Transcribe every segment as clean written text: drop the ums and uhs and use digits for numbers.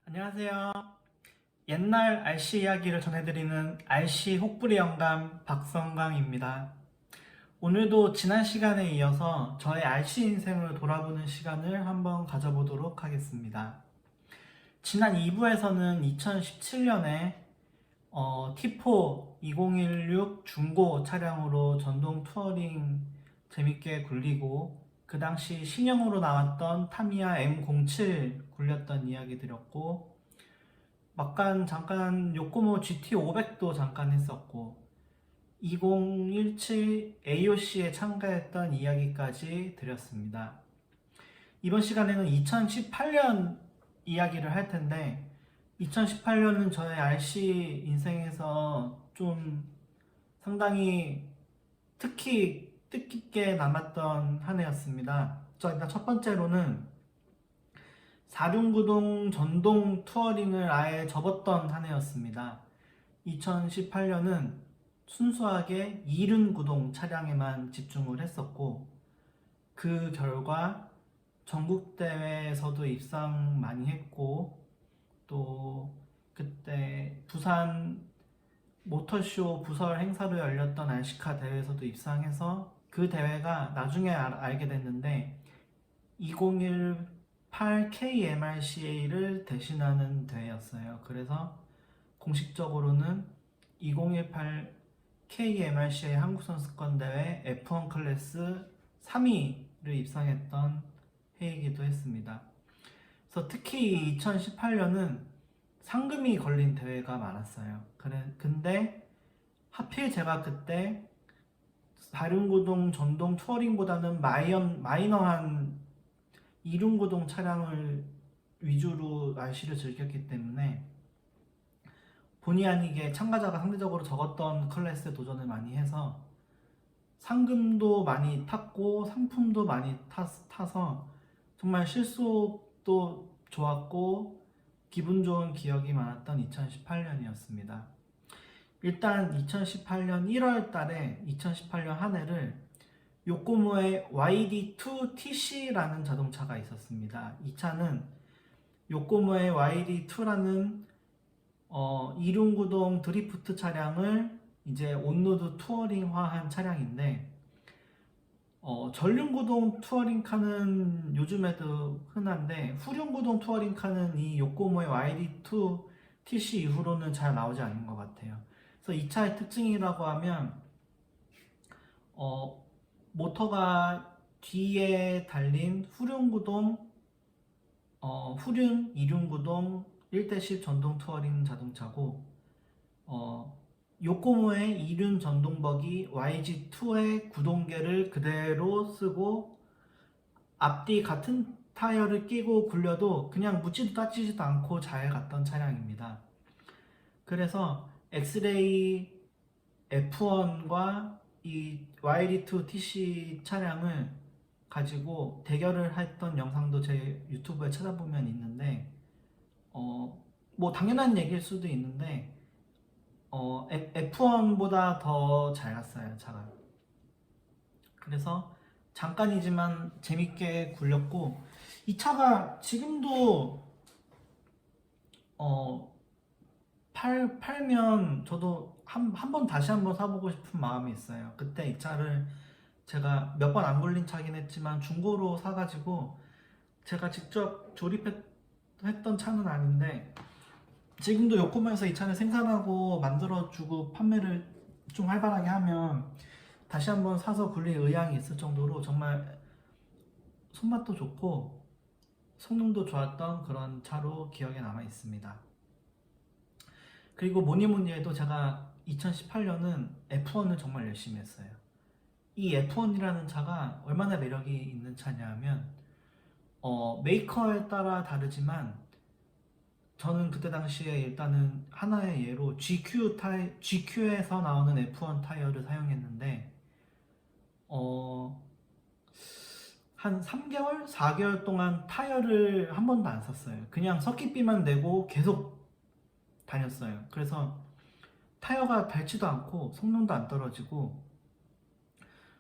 안녕하세요. 옛날 RC 이야기를 전해드리는 RC 혹부리 영감 박성광입니다. 오늘도 지난 시간에 이어서 저의 RC 인생을 돌아보는 시간을 한번 가져보도록 하겠습니다. 지난 2부에서는 2017년에 T4 2016 중고 차량으로 전동 투어링 재밌게 굴리고 그 당시 신형으로 나왔던 타미야 M07 굴렸던 이야기 드렸고, 막간 잠깐 요코모 GT500도 잠깐 했었고 2017 AOC에 참가했던 이야기까지 드렸습니다. 이번 시간에는 2018년 이야기를 할 텐데, 2018년은 저의 RC 인생에서 좀 상당히 특히 뜻깊게 남았던 한 해였습니다. 일단 첫 번째로는 4륜구동 전동 투어링을 아예 접었던 한 해였습니다. 2018년은 순수하게 2륜구동 차량에만 집중을 했었고, 그 결과 전국대회에서도 입상 많이 했고, 또 그때 부산 모터쇼 부설 행사로 열렸던 RC카 대회에서도 입상해서, 그 대회가 나중에 알게 됐는데 2018 KMRCA를 대신하는 대회였어요. 그래서 공식적으로는 2018 KMRCA 한국선수권대회 F1 클래스 3위를 입상했던 해이기도 했습니다. 그래서 특히 2018년은 상금이 걸린 대회가 많았어요. 근데 하필 제가 그때 다륜구동 전동 투어링보다는 마이너한 이륜구동 차량을 위주로 RC를 즐겼기 때문에 본의 아니게 참가자가 상대적으로 적었던 클래스에 도전을 많이 해서 상금도 많이 탔고 상품도 많이 타서 정말 실속도 좋았고 기분 좋은 기억이 많았던 2018년이었습니다. 일단 2018년 1월 달에 2018년 한 해를 요코모의 YD2TC라는 자동차가 있었습니다. 이 차는 요코모의 YD2라는 이륜구동 드리프트 차량을 이제 온로드 투어링화한 차량인데, 전륜구동 투어링카는 요즘에도 흔한데 후륜구동 투어링카는 이 요코모의 YD2 TC 이후로는 잘 나오지 않는 것 같아요. 그래서 이 차의 특징이라고 하면 모터가 뒤에 달린 후륜 2륜구동 1대10 전동 투어링 자동차고, 요코모의 2륜 전동버기 YG2의 구동계를 그대로 쓰고 앞뒤 같은 타이어를 끼고 굴려도 그냥 묻지도 따지지도 않고 잘 갔던 차량입니다. 그래서 엑스레이 F1과 이 YD2TC 차량을 가지고 대결을 했던 영상도 제 유튜브에 찾아보면 있는데, 뭐 당연한 얘기일 수도 있는데 F1보다 더 잘 갔어요, 차가. 그래서 잠깐이지만 재밌게 굴렸고, 이 차가 지금도 팔면 저도 한 번 다시 한번 사보고 싶은 마음이 있어요. 그때 이 차를 제가 몇 번 안 굴린 차긴 했지만 중고로 사가지고, 제가 직접 조립했던 차는 아닌데 지금도 요코모에서 이 차를 생산하고 만들어주고 판매를 좀 활발하게 하면 다시 한번 사서 굴릴 의향이 있을 정도로 정말 손맛도 좋고 성능도 좋았던 그런 차로 기억에 남아 있습니다. 그리고 뭐니 해도 제가 2018년은 F1을 정말 열심히 했어요. 이 F1이라는 차가 얼마나 매력이 있는 차냐면, 메이커에 따라 다르지만 저는 그때 당시에 일단은 하나의 예로 GQ에서 나오는 F1 타이어를 사용했는데, 한 3개월, 4개월 동안 타이어를 한 번도 안 샀어요. 그냥 석기비만 내고 계속 다녔어요. 그래서 타이어가 닳지도 않고 성능도 안 떨어지고,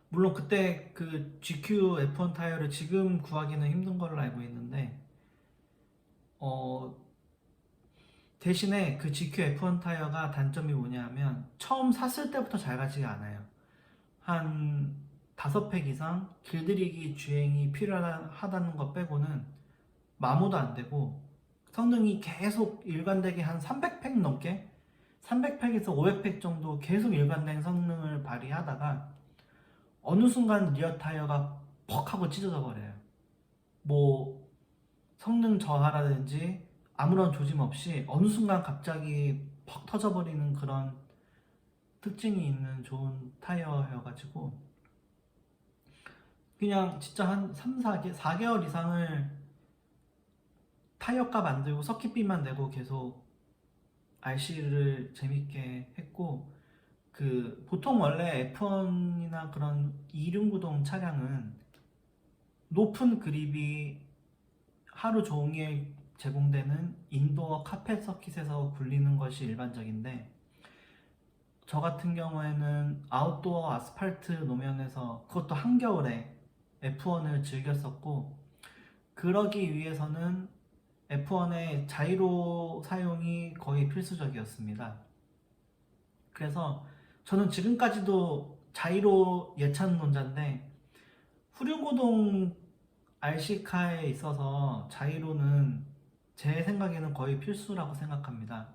물론 그때 그 GQ F1 타이어를 지금 구하기는 힘든 걸로 알고 있는데, 대신에 그 GQ F1 타이어가 단점이 뭐냐면 처음 샀을 때부터 잘 가지가 않아요. 한 5팩 이상 길들이기 주행이 필요하다는 것 빼고는 마모도 안 되고 성능이 계속 일관되게 한 300팩 넘게 300팩에서 500팩 정도 계속 일관된 성능을 발휘하다가 어느 순간 리어 타이어가 퍽 하고 찢어져 버려요. 뭐 성능 저하라든지 아무런 조짐 없이 어느 순간 갑자기 퍽 터져버리는 그런 특징이 있는 좋은 타이어여가지고 그냥 진짜 한 3, 4개월 이상을 타이어값 안 들고 서킷비만 내고 계속 RC를 재밌게 했고 그 보통 원래 F1이나 그런 이륜구동 차량은 높은 그립이 하루 종일 제공되는 인도어 카펫 서킷에서 굴리는 것이 일반적인데 저 같은 경우에는 아웃도어 아스팔트 노면에서 그것도 한겨울에 F1을 즐겼었고 그러기 위해서는 F1의 자이로 사용이 거의 필수적이었습니다. 그래서 저는 지금까지도 자이로 예찬론자인데 후륜구동 RC카에 있어서 자이로는 제 생각에는 거의 필수라고 생각합니다.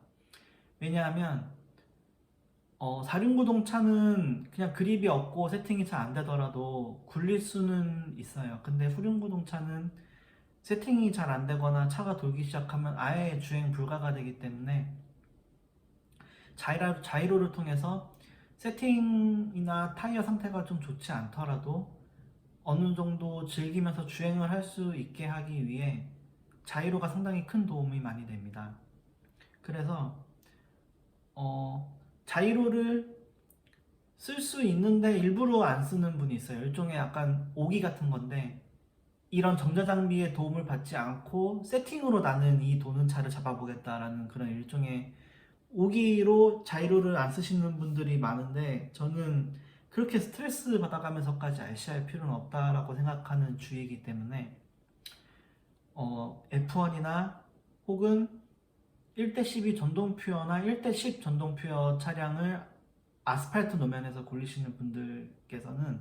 왜냐하면 4륜구동 차는 그냥 그립이 없고 세팅이 잘 안 되더라도 굴릴 수는 있어요. 근데 후륜구동 차는 세팅이 잘 안 되거나 차가 돌기 시작하면 아예 주행 불가가 되기 때문에 자이로를 통해서 세팅이나 타이어 상태가 좀 좋지 않더라도 어느 정도 즐기면서 주행을 할 수 있게 하기 위해 자이로가 상당히 큰 도움이 많이 됩니다. 그래서 자이로를 쓸 수 있는데 일부러 안 쓰는 분이 있어요. 일종의 약간 오기 같은 건데 이런 정자 장비의 도움을 받지 않고 세팅으로 나는 이 도는 차를 잡아보겠다라는 그런 일종의 오기로 자이로를 안 쓰시는 분들이 많은데 저는 그렇게 스트레스 받아가면서까지 RC할 필요는 없다라고 생각하는 주의이기 때문에 F1이나 혹은 1대12 전동 퓨어나 1대10 전동 퓨어 차량을 아스팔트 노면에서 굴리시는 분들께서는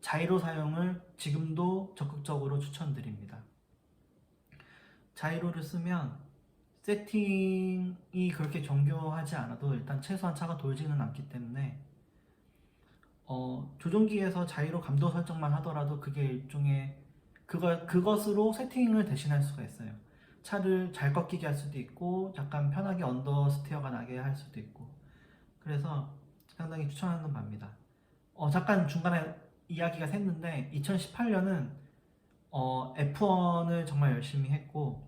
자이로 사용을 지금도 적극적으로 추천드립니다. 자이로를 쓰면 세팅이 그렇게 정교하지 않아도 일단 최소한 차가 돌지는 않기 때문에 조종기에서 자이로 감도 설정만 하더라도 그게 일종의 그것으로 세팅을 대신할 수가 있어요. 차를 잘 꺾이게 할 수도 있고 약간 편하게 언더스티어가 나게 할 수도 있고 그래서 상당히 추천하는 바입니다. 잠깐 중간에 이야기가 샜는데 2018년은 F1을 정말 열심히 했고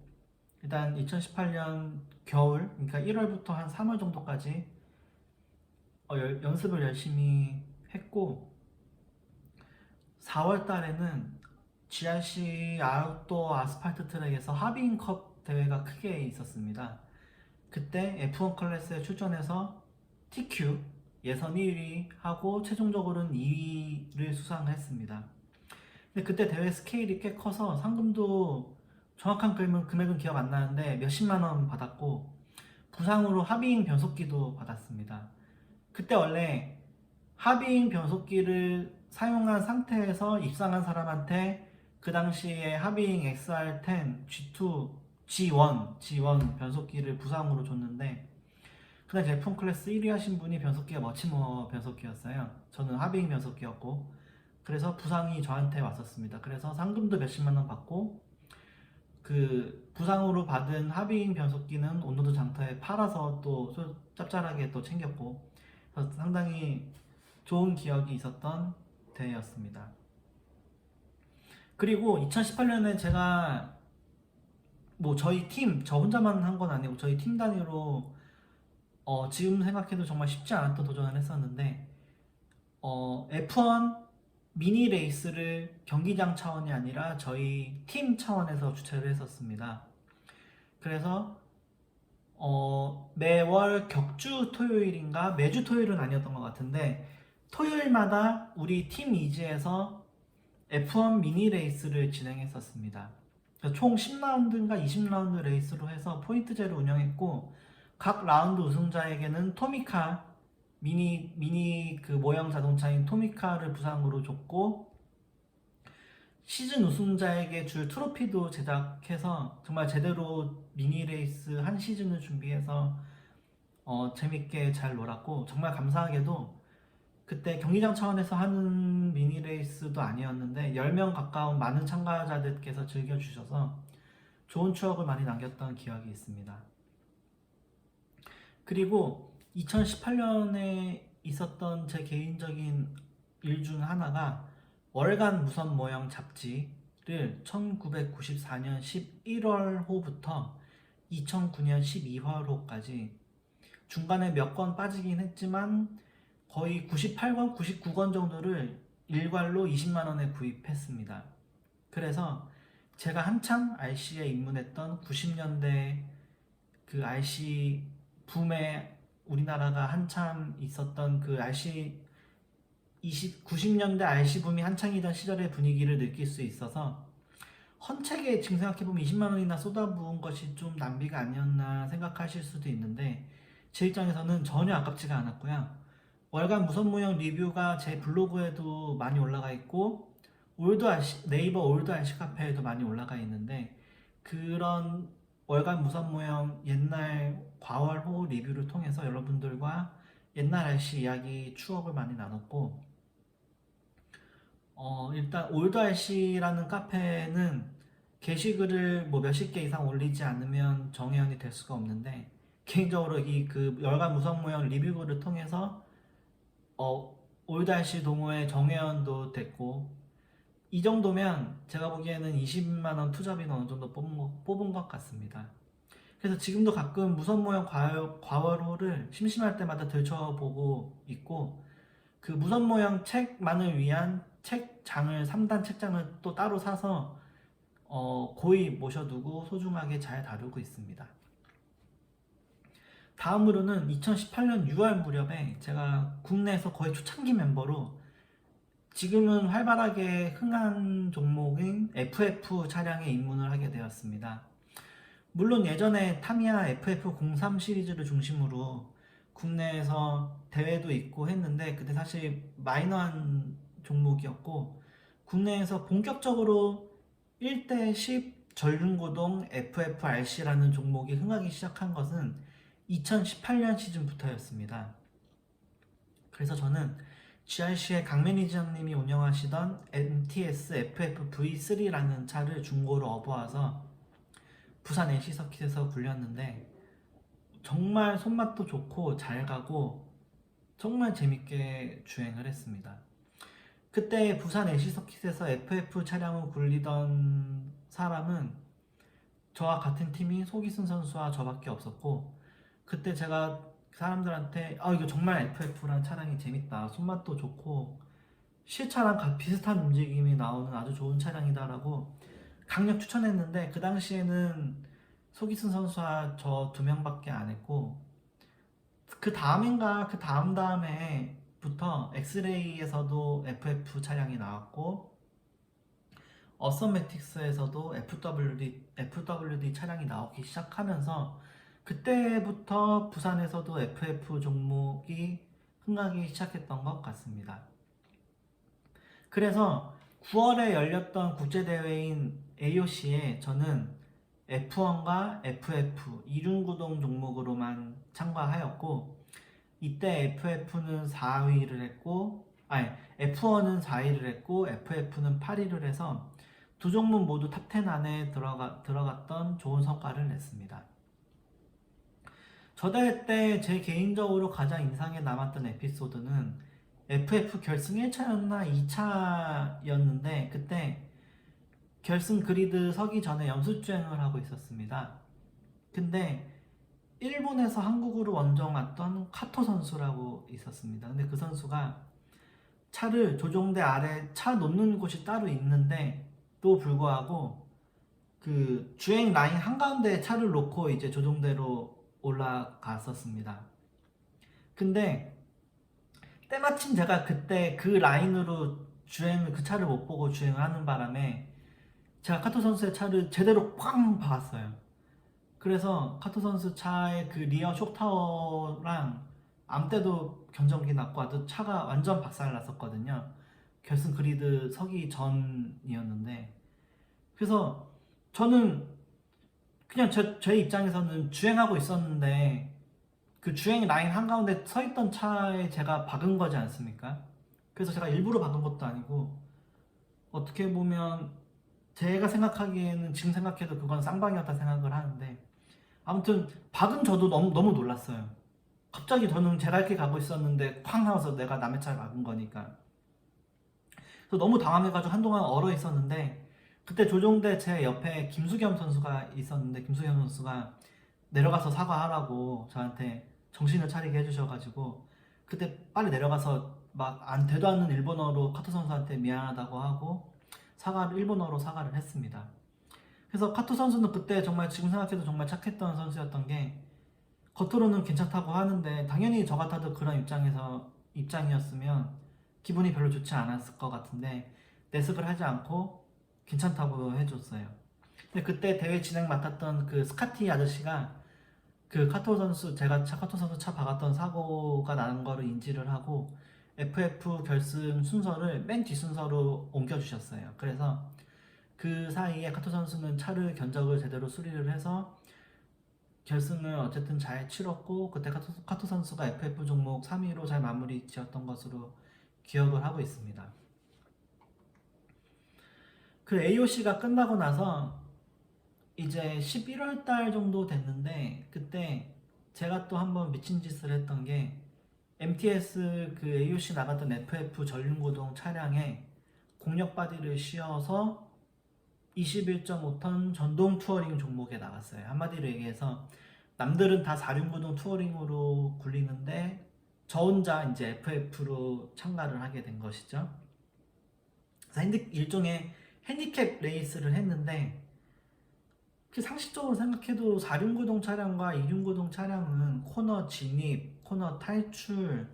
일단 2018년 겨울 그러니까 1월부터 한 3월 정도까지 연습을 열심히 했고 4월 달에는 GRC 아웃도어 아스팔트 트랙에서 하빙컵 대회가 크게 있었습니다. 그때 F1 클래스에 출전해서 TQ 예선 1위 하고 최종적으로는 2위를 수상했습니다. 근데 그때 대회 스케일이 꽤 커서 상금도 정확한 금액은 기억 안 나는데 몇십만 원 받았고 부상으로 하빙 변속기도 받았습니다. 그때 원래 하빙 변속기를 사용한 상태에서 입상한 사람한테 그 당시에 하빙 XR10 G2 G1 변속기를 부상으로 줬는데 그날 F1 클래스 1위 하신 분이 변속기가 머치머 변속기였어요. 저는 하빙 변속기였고 그래서 부상이 저한테 왔었습니다. 그래서 상금도 몇십만 원 받고 그 부상으로 받은 하빙 변속기는 온로드 장터에 팔아서 또 짭짤하게 또 챙겼고 그래서 상당히 좋은 기억이 있었던 대회였습니다. 그리고 2018년에 제가 뭐 저희 팀, 저 혼자만 한 건 아니고 저희 팀 단위로 지금 생각해도 정말 쉽지 않았던 도전을 했었는데 F1 미니 레이스를 경기장 차원이 아니라 저희 팀 차원에서 주최를 했었습니다. 그래서 매월 격주 토요일인가 매주 토요일은 아니었던 것 같은데 토요일마다 우리 팀 이지에서 F1 미니 레이스를 진행했었습니다. 총 10라운드인가 20라운드 레이스로 해서 포인트제를 운영했고 각 라운드 우승자에게는 토미카 미니 그 모형 자동차인 토미카를 부상으로 줬고, 시즌 우승자에게 줄 트로피도 제작해서 정말 제대로 미니 레이스 한 시즌을 준비해서 재밌게 잘 놀았고, 정말 감사하게도 그때 경기장 차원에서 하는 미니 레이스도 아니었는데 10명 가까운 많은 참가자들께서 즐겨주셔서 좋은 추억을 많이 남겼던 기억이 있습니다. 그리고 2018년에 있었던 제 개인적인 일 중 하나가 월간 무선 모형 잡지를 1994년 11월호부터 2009년 12월호까지 중간에 몇 권 빠지긴 했지만 거의 98권, 99권 정도를 일괄로 20만 원에 구입했습니다. 그래서 제가 한창 RC에 입문했던 90년대 그 RC 붐에 우리나라가 한참 있었던 그 RC 90년대 RC 붐이 한창이던 시절의 분위기를 느낄 수 있어서 헌책에 지금 생각해보면 20만 원이나 쏟아부은 것이 좀 낭비가 아니었나 생각하실 수도 있는데 제 입장에서는 전혀 아깝지가 않았고요. 월간 무선 모형 리뷰가 제 블로그에도 많이 올라가 있고 네이버 올드 RC 카페에도 많이 올라가 있는데 그런 월간 무선 모형 옛날 과월호 리뷰를 통해서 여러분들과 옛날 RC 이야기 추억을 많이 나눴고 일단 올드 RC라는 카페는 게시글을 뭐 몇십 개 이상 올리지 않으면 정회원이 될 수가 없는데 개인적으로 이 그 월간 무선 모형 리뷰글을 통해서 올드 RC 동호회 정회원도 됐고 이 정도면 제가 보기에는 20만 원 투자비는 어느 정도 뽑은 것 같습니다. 그래서 지금도 가끔 무선 모형 과월호를 심심할 때마다 들춰보고 있고 그 무선 모형 책만을 위한 책장을 3단 책장을 또 따로 사서 고이 모셔두고 소중하게 잘 다루고 있습니다. 다음으로는 2018년 6월 무렵에 제가 국내에서 거의 초창기 멤버로 지금은 활발하게 흥한 종목인 FF 차량에 입문을 하게 되었습니다. 물론 예전에 타미야 FF03 시리즈를 중심으로 국내에서 대회도 있고 했는데 그때 사실 마이너한 종목이었고 국내에서 본격적으로 1대 10 전륜고동 FFRC라는 종목이 흥하기 시작한 것은 2018년 시즌부터였습니다. 그래서 저는 GRC의 강 매니저님이 운영하시던 MTS FF V3라는 차를 중고로 업어와서 부산 NC 서킷에서 굴렸는데 정말 손맛도 좋고 잘 가고 정말 재밌게 주행을 했습니다. 그때 부산 NC 서킷에서 FF 차량을 굴리던 사람은 저와 같은 팀인 소기순 선수와 저밖에 없었고 그때 제가 사람들한테 이거 정말 FF란 차량이 재밌다, 손맛도 좋고 실차랑 비슷한 움직임이 나오는 아주 좋은 차량이다 라고 강력 추천했는데 그 당시에는 소기순 선수와 저 2명밖에 안 했고 그 다음인가 그 다음에부터 엑스레이에서도 FF 차량이 나왔고 어썸매틱스에서도 FWD 차량이 나오기 시작하면서 그때부터 부산에서도 FF 종목이 흥하기 시작했던 것 같습니다. 그래서 9월에 열렸던 국제대회인 AOC에 저는 F1과 FF 이륜구동 종목으로만 참가하였고 이때 F1은 4위를 했고 FF는 8위를 해서 두 종목 모두 탑10 안에 들어갔던 좋은 성과를 냈습니다. 저 대회 때 제 개인적으로 가장 인상에 남았던 에피소드는 FF 결승 1차였나 2차였는데 그때 결승 그리드 서기 전에 연습주행을 하고 있었습니다. 근데 일본에서 한국으로 원정 왔던 카토 선수라고 있었습니다. 근데 그 선수가 차를 조종대 아래 차 놓는 곳이 따로 있는데 또 불구하고 그 주행 라인 한가운데에 차를 놓고 이제 조종대로 올라갔었습니다. 근데 때마침 제가 그때 그 라인으로 그 차를 못 보고 주행을 하는 바람에 제가 카토 선수의 차를 제대로 쾅 박았어요. 그래서 카토 선수 차의 그 리어 쇼타워랑 암때도 견적이 났고 아주 차가 완전 박살났었거든요. 결승 그리드 서기 전이었는데, 그래서 저는 그냥 제 입장에서는 주행하고 있었는데 그 주행 라인 한가운데 서 있던 차에 제가 박은 거지 않습니까? 그래서 제가 일부러 박은 것도 아니고, 어떻게 보면 제가 생각하기에는 지금 생각해도 그건 쌍방이었다 생각을 하는데, 아무튼 박은 저도 너무 놀랐어요. 갑자기 저는 제가 이렇게 가고 있었는데 쾅 하면서 내가 남의 차를 박은 거니까. 그래서 너무 당황해가지고 한동안 얼어 있었는데, 그때 조종대 제 옆에 김수겸 선수가 있었는데, 김수겸 선수가 내려가서 사과하라고 저한테 정신을 차리게 해주셔가지고, 그때 빨리 내려가서 막 안 되도 않는 일본어로 카토 선수한테 미안하다고 하고 일본어로 사과를 했습니다. 그래서 카토 선수는 그때 정말 지금 생각해도 정말 착했던 선수였던 게, 겉으로는 괜찮다고 하는데 당연히 저 같아도 그런 입장이었으면 기분이 별로 좋지 않았을 것 같은데, 내색을 하지 않고 괜찮다고 해줬어요. 근데 그때 대회 진행 맡았던 그 스카티 아저씨가 그 제가 카토 선수 차 박았던 사고가 나는 거를 인지를 하고 FF 결승 순서를 맨 뒷 순서로 옮겨주셨어요. 그래서 그 사이에 카토 선수는 차를 견적을 제대로 수리를 해서 결승을 어쨌든 잘 치렀고, 그때 카토 선수가 FF 종목 3위로 잘 마무리 지었던 것으로 기억을 하고 있습니다. 그 AOC가 끝나고 나서 이제 11월 달 정도 됐는데, 그때 제가 또 한번 미친 짓을 했던 게, MTS 그 AOC 나갔던 FF 전륜구동 차량에 공력 바디를 씌워서 21.5톤 전동 투어링 종목에 나갔어요. 한마디로 얘기해서 남들은 다 4륜구동 투어링으로 굴리는데 저 혼자 이제 FF로 참가를 하게 된 것이죠. 그래서 일종의 핸디캡 레이스를 했는데, 그 상식적으로 생각해도 4륜구동 차량과 2륜구동 차량은 코너 진입, 코너 탈출,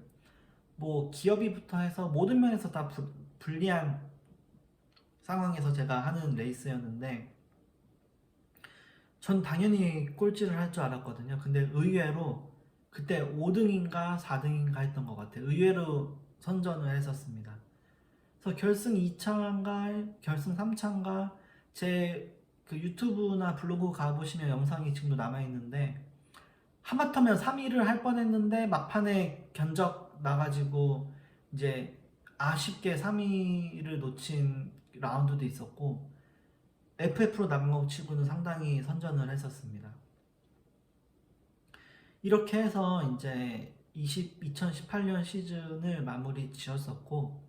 뭐 기어비부터 해서 모든 면에서 다 불리한 상황에서 제가 하는 레이스였는데, 전 당연히 꼴찌를 할 줄 알았거든요. 근데 의외로 그때 5등인가 4등인가 했던 것 같아요. 의외로 선전을 했었습니다. 그래서 결승 2차인가 결승 3차인가 제 그 유튜브나 블로그 가보시면 영상이 지금도 남아있는데, 하마터면 3위를 할 뻔했는데 막판에 견적 나가지고 이제 아쉽게 3위를 놓친 라운드도 있었고, FF로 남은 것 치고는 상당히 선전을 했었습니다. 이렇게 해서 이제 2018년 시즌을 마무리 지었었고,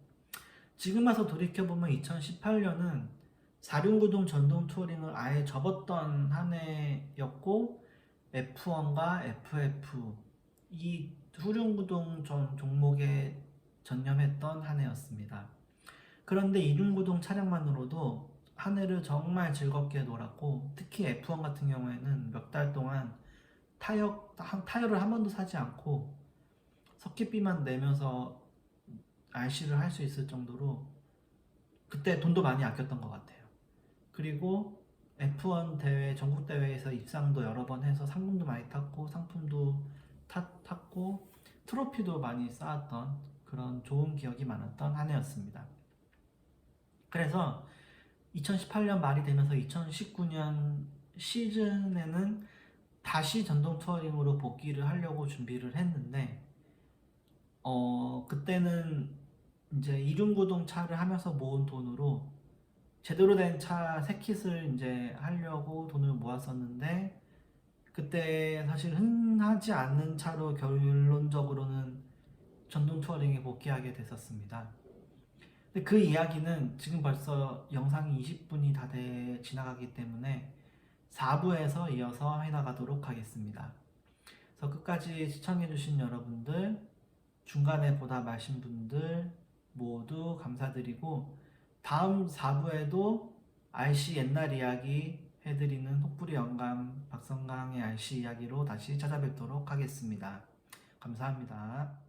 지금 와서 돌이켜보면 2018년은 4륜구동 전동 투어링을 아예 접었던 한 해였고, F1과 FF 이 후륜구동 전 종목에 전념했던 한 해였습니다. 그런데 이륜구동 차량만으로도 한 해를 정말 즐겁게 놀았고, 특히 F1 같은 경우에는 몇 달 동안 타이어를 한 번도 사지 않고 석기비만 내면서 RC를 할 수 있을 정도로 그때 돈도 많이 아꼈던 것 같아요. 그리고 F1 대회, 전국 대회에서 입상도 여러 번 해서 상금도 많이 탔고 상품도 탔고 트로피도 많이 쌓았던 그런 좋은 기억이 많았던 한 해였습니다. 그래서 2018년 말이 되면서 2019년 시즌에는 다시 전동 투어링으로 복귀를 하려고 준비를 했는데, 그때는 이제 이륜구동 차를 하면서 모은 돈으로 제대로 된 차 3킷을 이제 하려고 돈을 모았었는데, 그때 사실 흔하지 않는 차로 결론적으로는 전동 투어링에 복귀하게 됐었습니다. 근데 그 이야기는 지금 벌써 영상이 20분이 다 지나가기 때문에 4부에서 이어서 해나가도록 하겠습니다. 그래서 끝까지 시청해주신 여러분들, 중간에 보다 마신 분들 모두 감사드리고, 다음 4부에도 RC 옛날 이야기 해드리는 혹부리 영감 박성강의 RC 이야기로 다시 찾아뵙도록 하겠습니다. 감사합니다.